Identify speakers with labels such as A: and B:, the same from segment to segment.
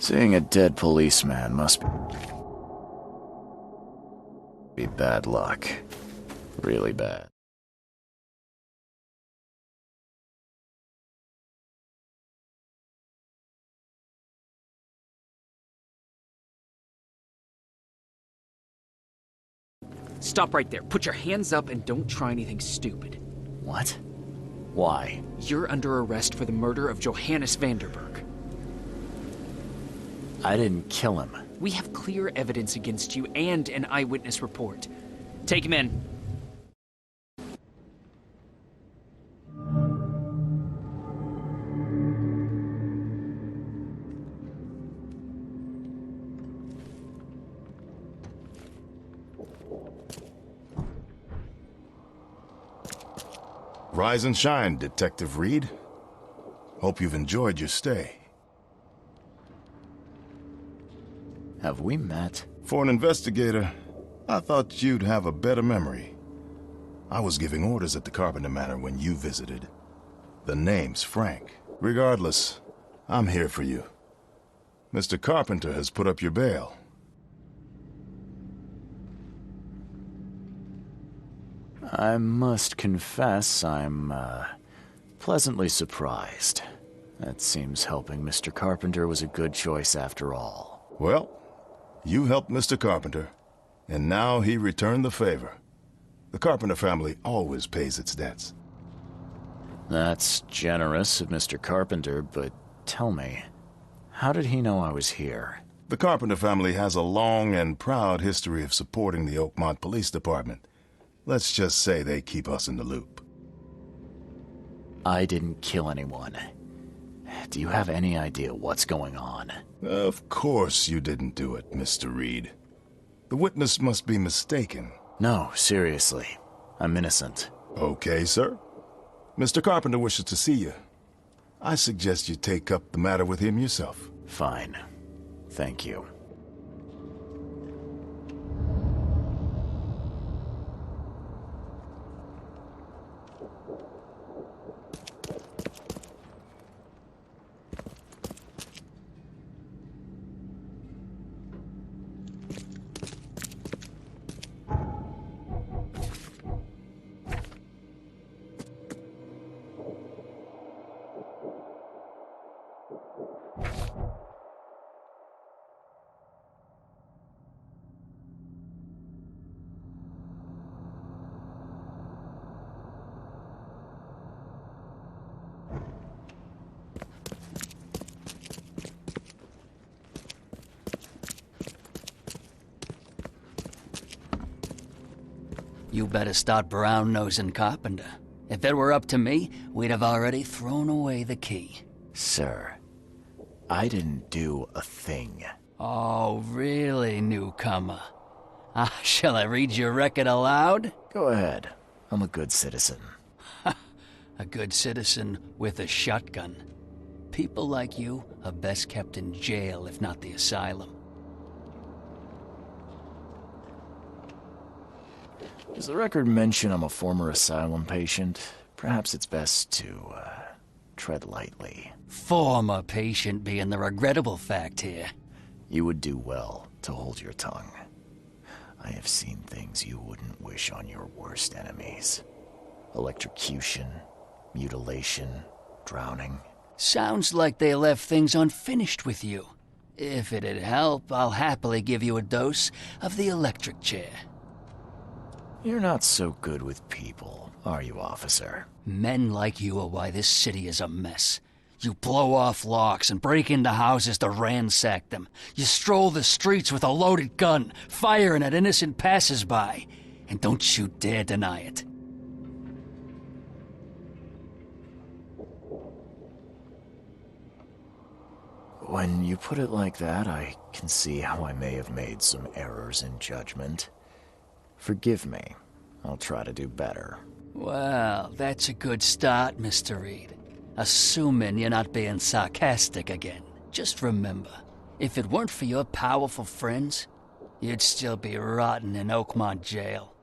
A: Seeing a dead policeman must be bad luck. Really bad.
B: Stop right there. Put your hands up and don't try anything stupid.
A: What? Why?
B: You're under arrest for the murder of Johannes Vanderberg.
A: I didn't kill him.
B: We have clear evidence against you and an eyewitness report. Take him in.
C: Rise and shine, Detective Reed. Hope you've enjoyed your stay.
A: Have we met?
C: For an investigator, I thought you'd have a better memory. I was giving orders at the Carpenter Manor when you visited. The name's Frank. Regardless, I'm here for you. Mr. Carpenter has put up your bail.
A: I must confess I'm, pleasantly surprised. That seems helping Mr. Carpenter was a good choice after all.
C: Well, you helped Mr. Carpenter, and now he returned the favor. The Carpenter family always pays its debts.
A: That's generous of Mr. Carpenter, but tell me, how did he know I was here?
C: The Carpenter family has a long and proud history of supporting the Oakmont Police Department. Let's just say they keep us in the loop.
A: I didn't kill anyone. Do you have any idea what's going on?
C: Of course you didn't do it, Mr. Reed. The witness must be mistaken.
A: No, seriously. I'm innocent.
C: Okay, sir. Mr. Carpenter wishes to see you. I suggest you take up the matter with him yourself.
A: Fine. Thank you.
D: You better start brown-nosing Carpenter. If it were up to me, we'd have already thrown away the key.
A: Sir, I didn't do a thing.
D: Oh, really, newcomer? Shall I read your record aloud?
A: Go ahead. I'm a good citizen.
D: A good citizen with a shotgun. People like you are best kept in jail, if not the asylum.
A: Does the record mention I'm a former asylum patient? Perhaps it's best to, tread lightly.
D: Former patient being the regrettable fact here.
A: You would do well to hold your tongue. I have seen things you wouldn't wish on your worst enemies. Electrocution, mutilation, drowning.
D: Sounds like they left things unfinished with you. If it'd help, I'll happily give you a dose of the electric chair.
A: You're not so good with people, are you, officer?
D: Men like you are why this city is a mess. You blow off locks and break into houses to ransack them. You stroll the streets with a loaded gun, firing at innocent passers-by. And don't you dare deny it.
A: When you put it like that, I can see how I may have made some errors in judgment. Forgive me. I'll try to do better.
D: Well, that's a good start, Mr. Reed. Assuming you're not being sarcastic again. Just remember, if it weren't for your powerful friends, you'd still be rotting in Oakmont jail.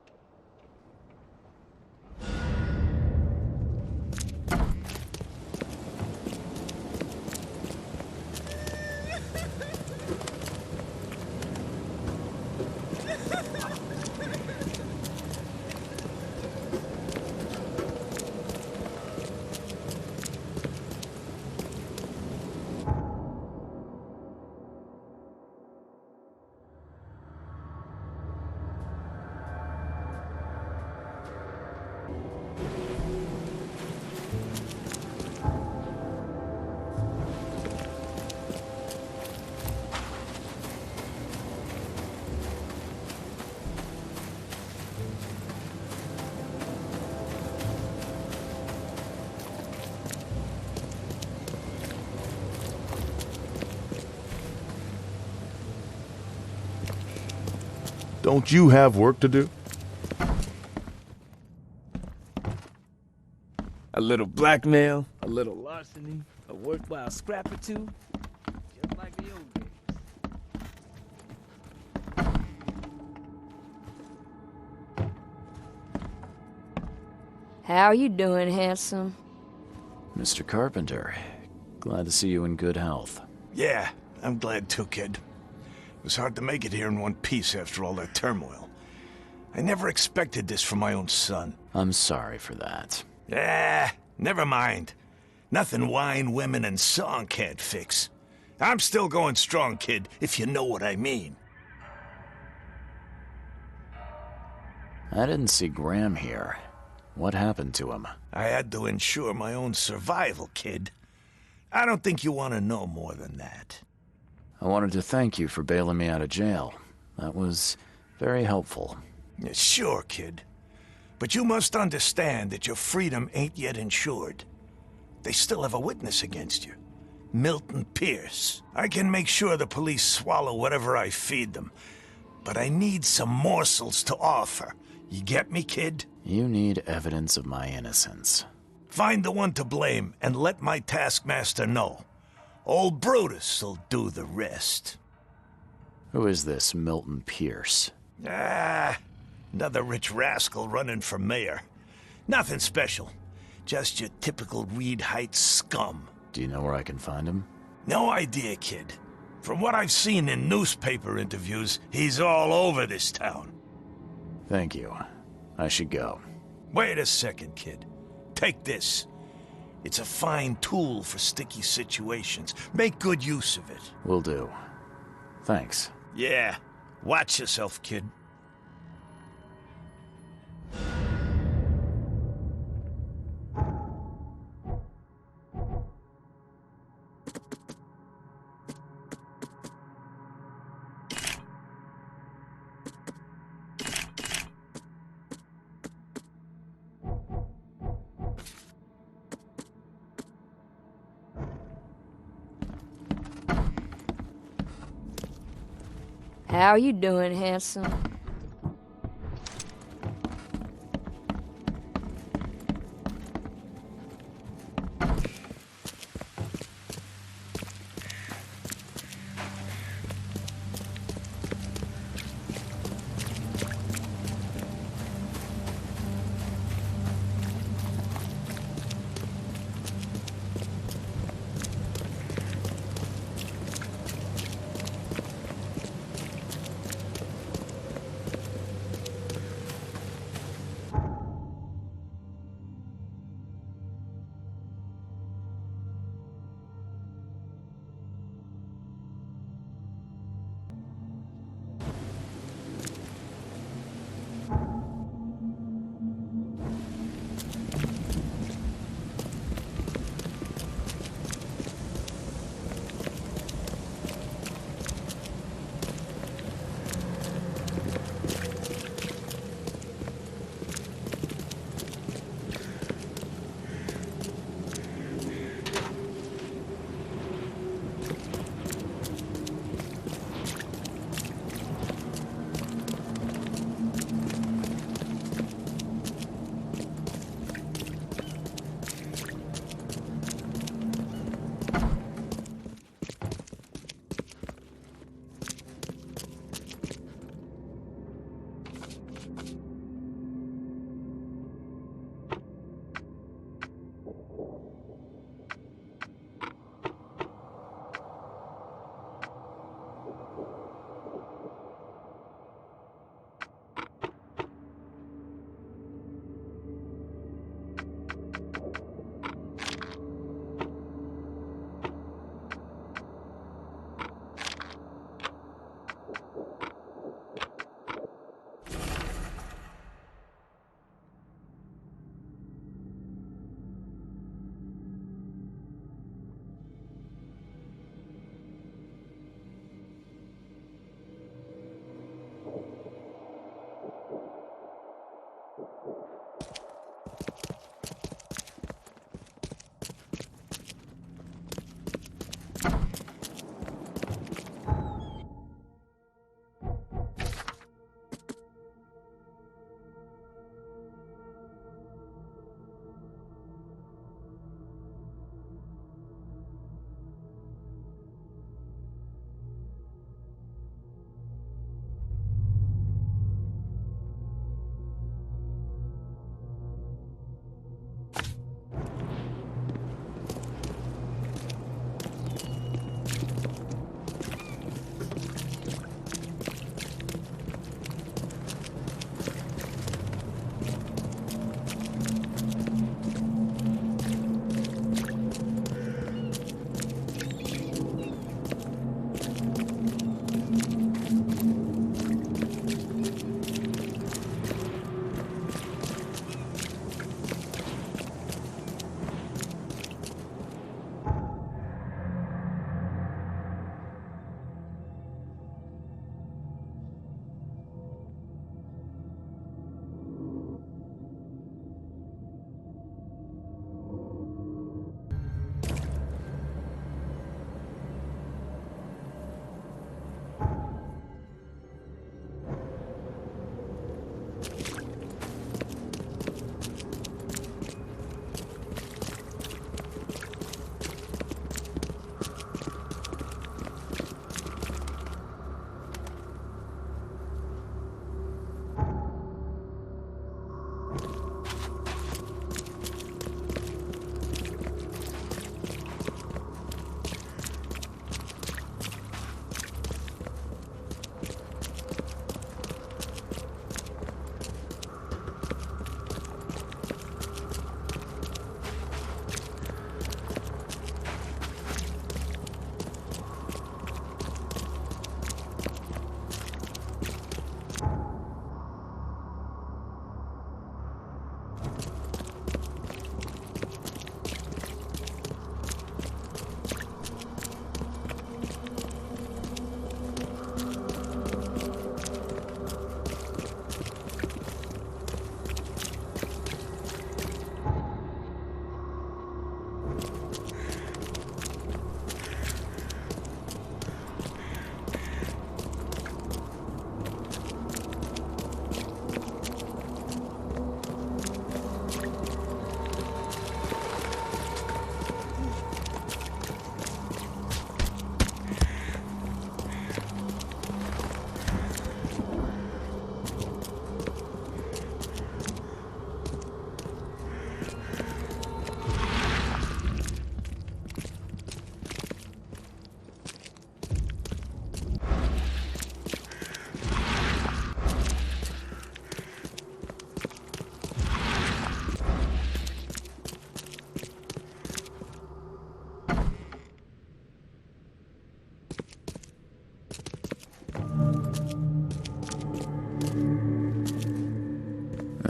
C: Don't you have work to do?
E: A little blackmail, a little larceny, a worthwhile scrap or two, just like the old days.
F: How you doing, handsome?
A: Mr. Carpenter, glad to see you in good health.
G: Yeah, I'm glad too, kid. It was hard to make it here in one piece after all that turmoil. I never expected this from my own son.
A: I'm sorry for that.
G: Never mind. Nothing wine, women, and song can't fix. I'm still going strong, kid, if you know what I mean.
A: I didn't see Graham here. What happened to him?
G: I had to ensure my own survival, kid. I don't think you want to know more than that.
A: I wanted to thank you for bailing me out of jail. That was very helpful.
G: Yeah, sure, kid. But you must understand that your freedom ain't yet insured. They still have a witness against you. Milton Pierce. I can make sure the police swallow whatever I feed them. But I need some morsels to offer. You get me, kid?
A: You need evidence of my innocence.
G: Find the one to blame and let my taskmaster know. Old Brutus'll do the rest.
A: Who is this Milton Pierce?
G: Another rich rascal running for mayor. Nothing special. Just your typical Reed Heights scum.
A: Do you know where I can find him?
G: No idea, kid. From what I've seen in newspaper interviews, he's all over this town.
A: Thank you. I should go.
G: Wait a second, kid. Take this. It's a fine tool for sticky situations. Make good use of it.
A: Will do. Thanks.
G: Yeah. Watch yourself, kid.
F: How you doing, handsome?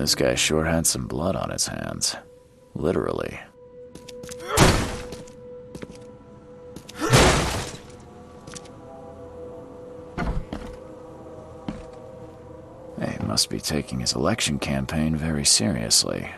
A: This guy sure had some blood on his hands. Literally. He must be taking his election campaign very seriously.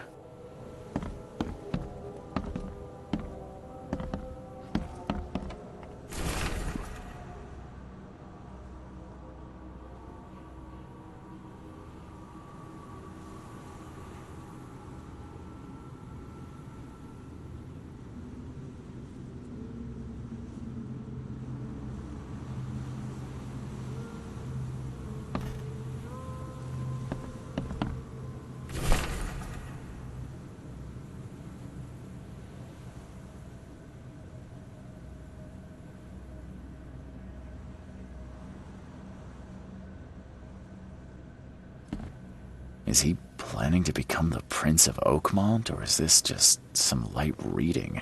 A: Is he planning to become the Prince of Oakmont, or is this just some light reading?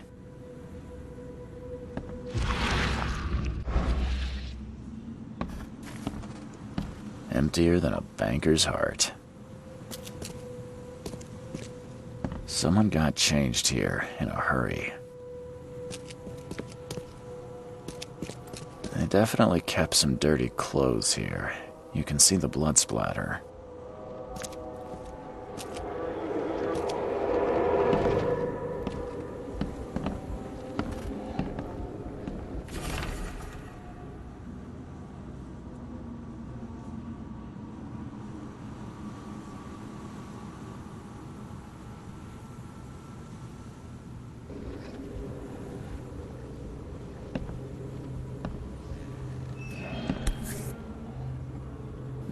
A: Emptier than a banker's heart. Someone got changed here in a hurry. They definitely kept some dirty clothes here. You can see the blood splatter.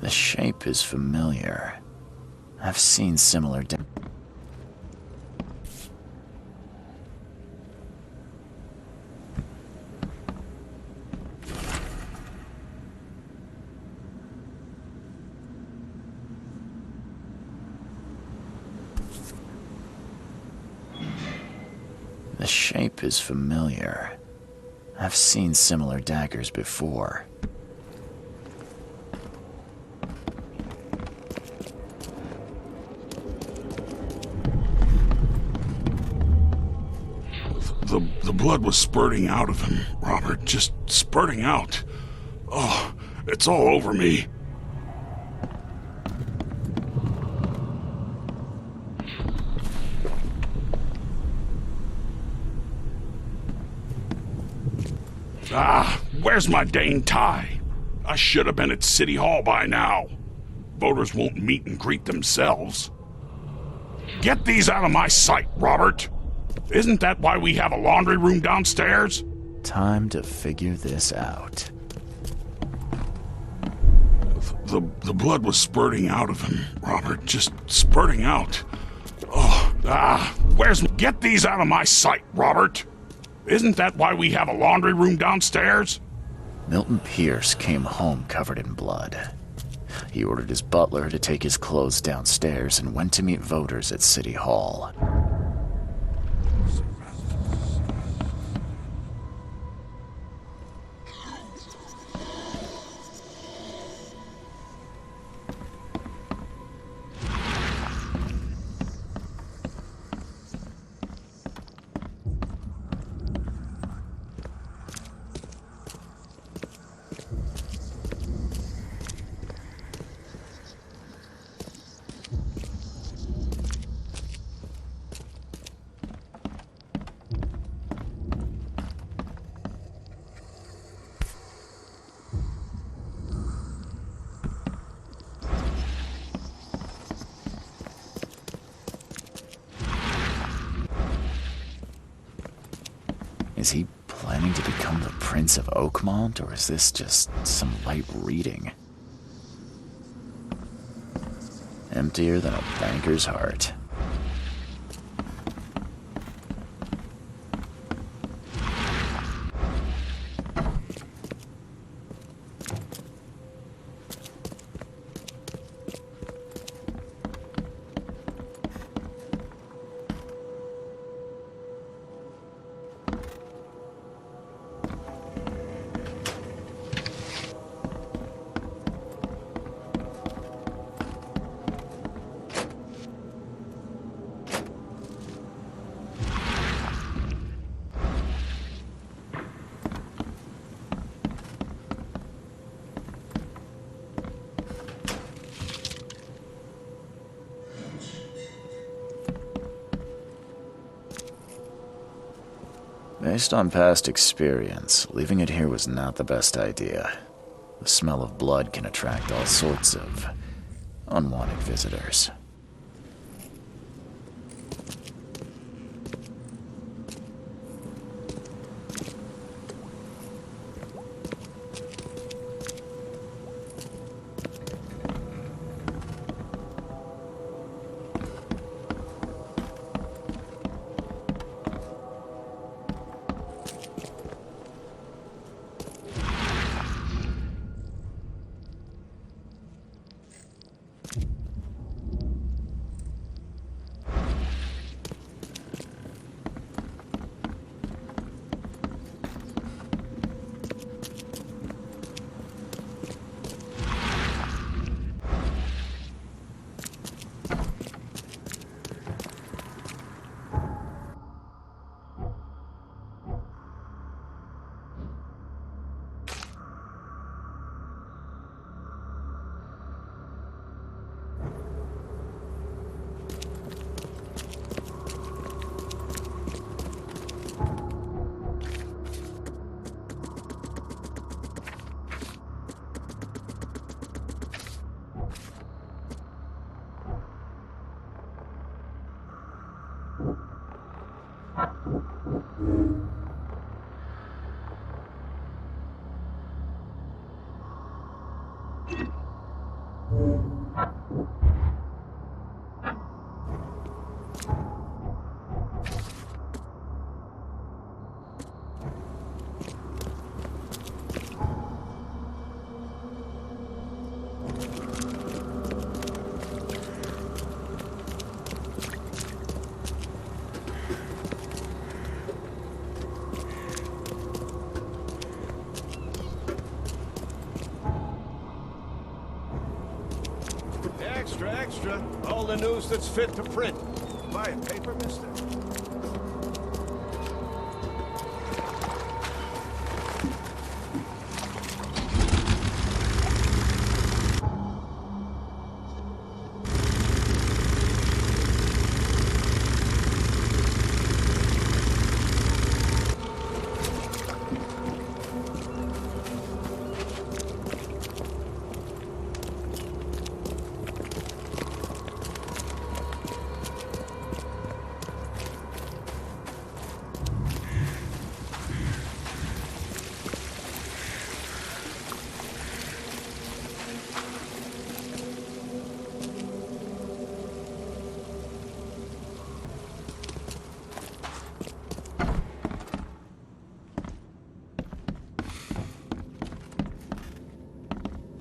A: The shape is familiar. I've seen similar The shape is familiar. I've seen similar daggers before.
H: The blood was spurting out of him, Robert. Just spurting out. Oh, it's all over me. Ah, where's my dang tie? I should have been at City Hall by now. Voters won't meet and greet themselves. Get these out of my sight, Robert. Isn't that why we have a laundry room downstairs?
A: Time to figure this out.
H: The blood was spurting out of him, Robert. Just spurting out. Get these out of my sight, Robert. Isn't that why we have a laundry room downstairs?
A: Milton Pierce came home covered in blood. He ordered his butler to take his clothes downstairs and went to meet voters at City Hall. Is he planning to become the Prince of Oakmont, or is this just some light reading? Emptier than a banker's heart. Based on past experience, leaving it here was not the best idea. The smell of blood can attract all sorts of unwanted visitors.
G: Extra, extra. All the news that's fit to print. Buy a paper, mister?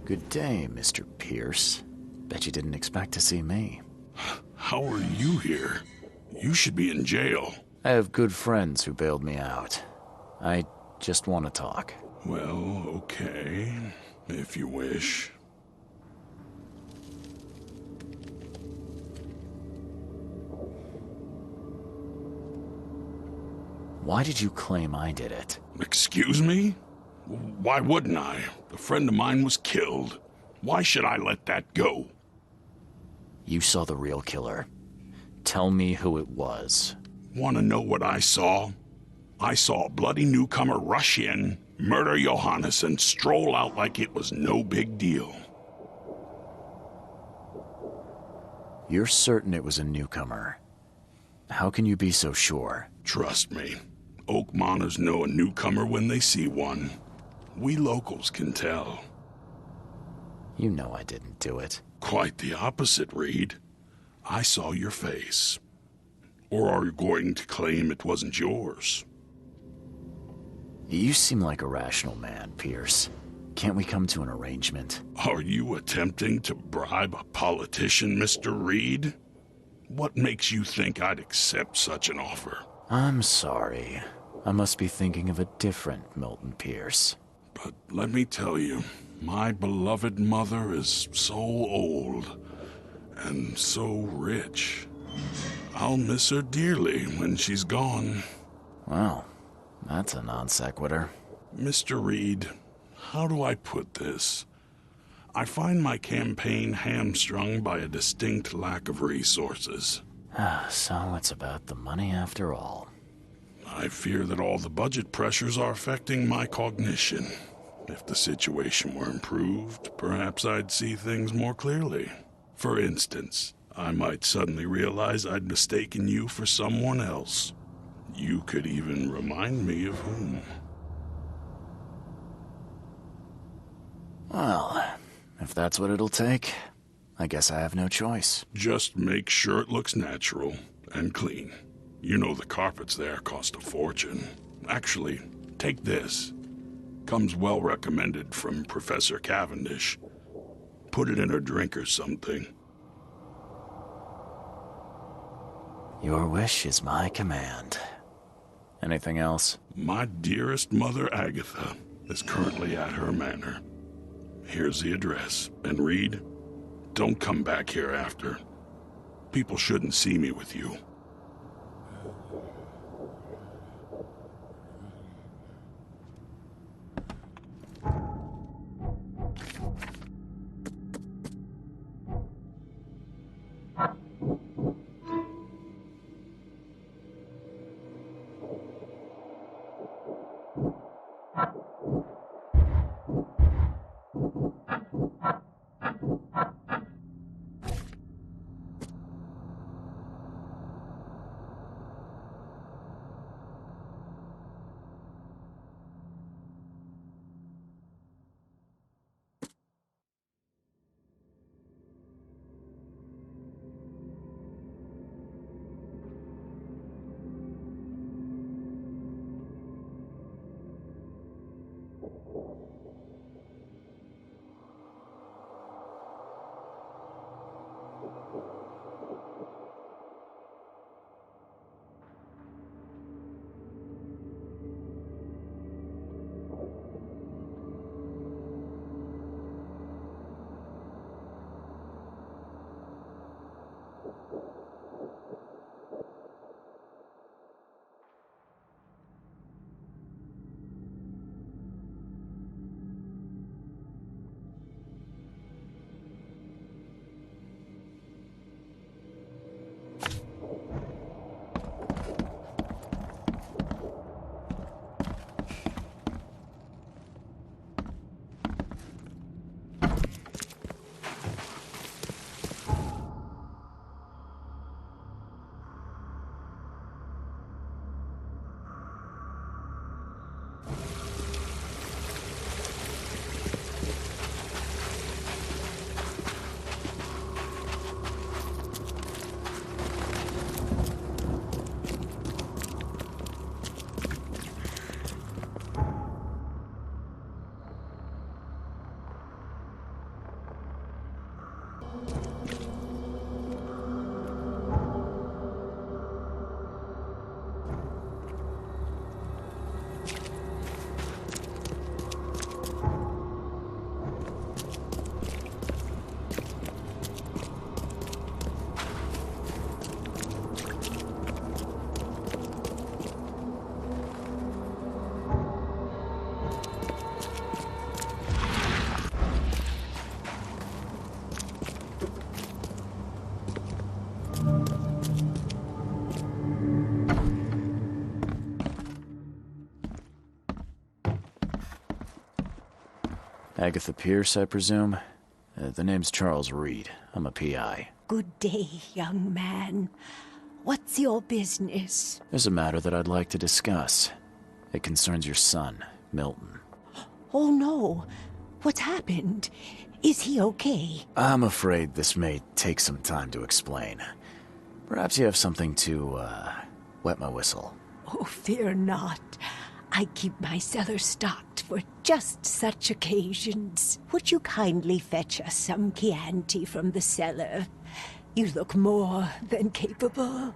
A: Good day, Mr. Pierce. Bet you didn't expect to see me.
H: How are you here? You should be in jail.
A: I have good friends who bailed me out. I just want to talk.
H: Well, okay, if you wish.
A: Why did you claim I did it?
H: Excuse me? Why wouldn't I? A friend of mine was killed. Why should I let that go?
A: You saw the real killer. Tell me who it was.
H: Want to know what I saw? I saw a bloody newcomer rush in, murder Johannes, and stroll out like it was no big deal.
A: You're certain it was a newcomer. How can you be so sure?
H: Trust me. Oakmoners know a newcomer when they see one. We locals can tell.
A: You know I didn't do it.
H: Quite the opposite, Reed. I saw your face. Or are you going to claim it wasn't yours?
A: You seem like a rational man, Pierce. Can't we come to an arrangement?
H: Are you attempting to bribe a politician, Mr. Reed? What makes you think I'd accept such an offer?
A: I'm sorry. I must be thinking of a different Milton Pierce.
H: But let me tell you, my beloved mother is so old and so rich. I'll miss her dearly when she's gone.
A: Well, that's a non sequitur.
H: Mr. Reed, how do I put this? I find my campaign hamstrung by a distinct lack of resources.
A: So it's about the money after all.
H: I fear that all the budget pressures are affecting my cognition. If the situation were improved, perhaps I'd see things more clearly. For instance, I might suddenly realize I'd mistaken you for someone else. You could even remind me of whom.
A: Well, if that's what it'll take, I guess I have no choice.
H: Just make sure it looks natural and clean. You know the carpets there cost a fortune. Actually, take this. Comes well recommended from Professor Cavendish. Put it in a drink or something.
A: Your wish is my command. Anything else?
H: My dearest mother, Agatha, is currently at her manor. Here's the address. And Reed, don't come back here after. People shouldn't see me with you.
A: Agatha Pierce, I presume? The name's Charles Reed. I'm a PI.
I: Good day, young man. What's your business?
A: There's a matter that I'd like to discuss. It concerns your son, Milton.
I: Oh, no. What's happened? Is he okay?
A: I'm afraid this may take some time to explain. Perhaps you have something to, wet my whistle.
I: Oh, fear not. I keep my cellar stocked for just such occasions. Would you kindly fetch us some Chianti from the cellar? You look more than capable.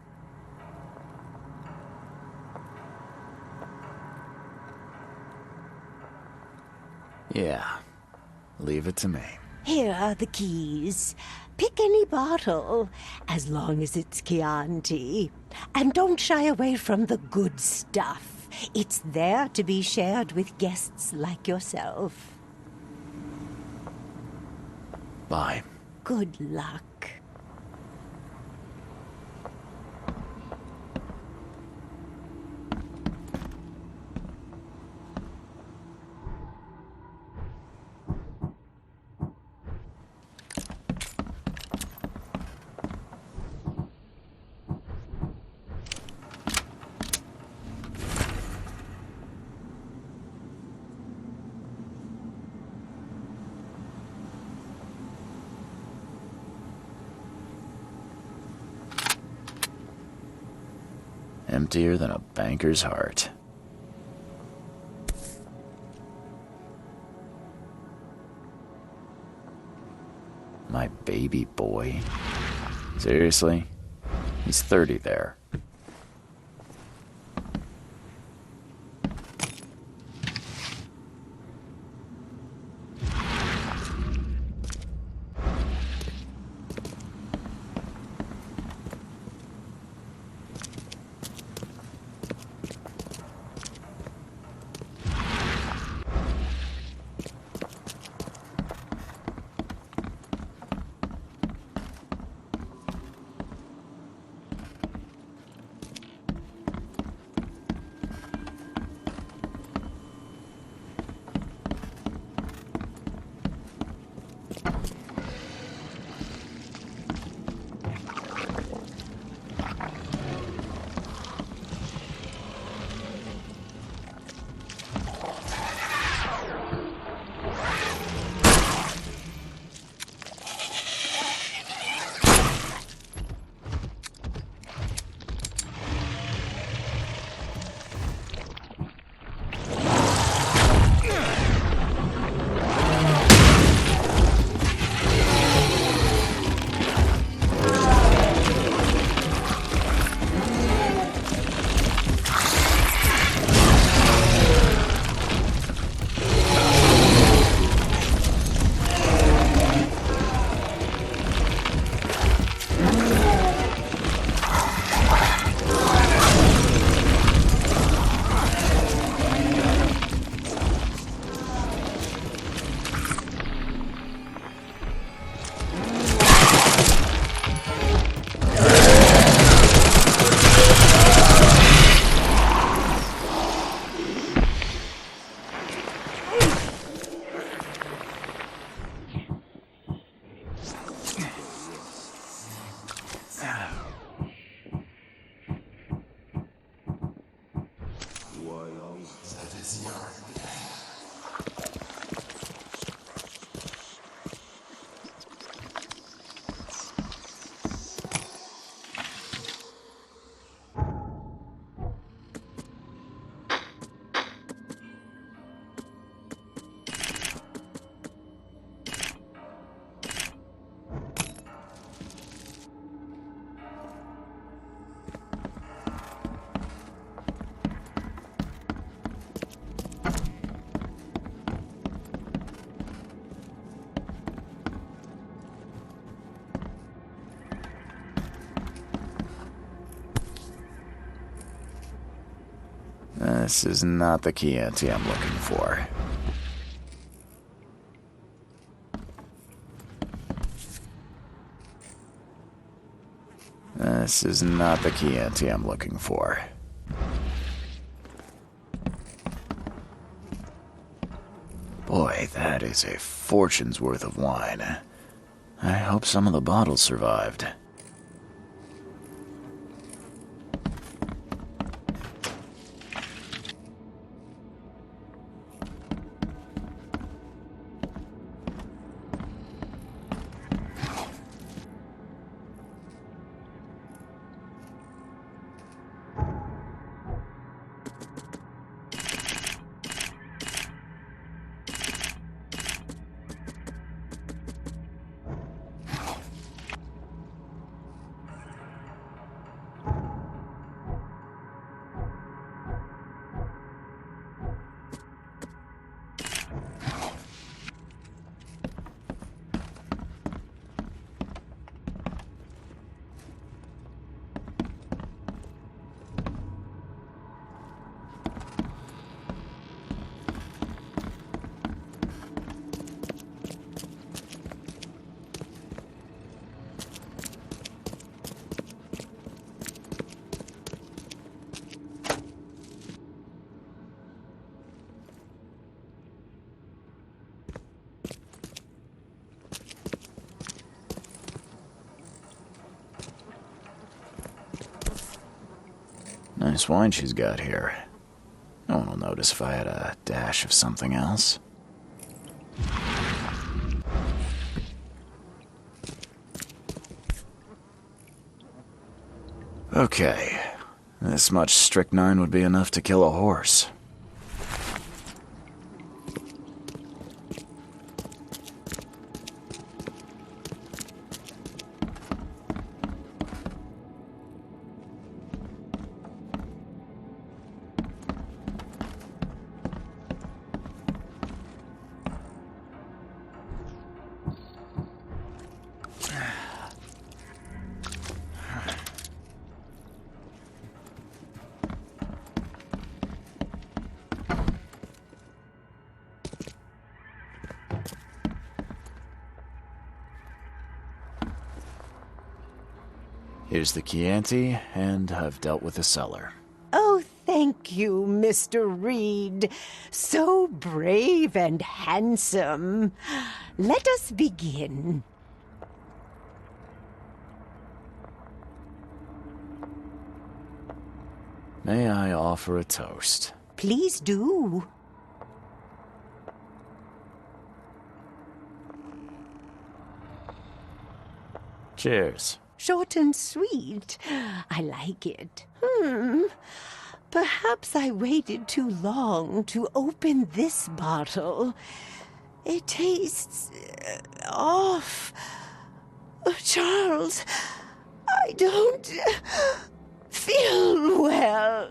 A: Yeah. Leave it to me.
I: Here are the keys. Pick any bottle, as long as it's Chianti. And don't shy away from the good stuff. It's there to be shared with guests like yourself.
A: Bye.
I: Good luck.
A: Emptier than a banker's heart. My baby boy? Seriously? He's 30 there. This is not the Chianti I'm looking for. This is not the Chianti I'm looking for. Boy, that is a fortune's worth of wine. I hope some of the bottles survived. Nice wine she's got here. No one will notice if I had a dash of something else. Okay, This much strychnine would be enough to kill a horse. Here's the Chianti, and I've dealt with the cellar.
I: Oh, thank you, Mr. Reed. So brave and handsome. Let us begin.
A: May I offer a toast?
I: Please do.
A: Cheers.
I: Short and sweet. I like it. Perhaps I waited too long to open this bottle. It tastes off. Charles, I don't feel well.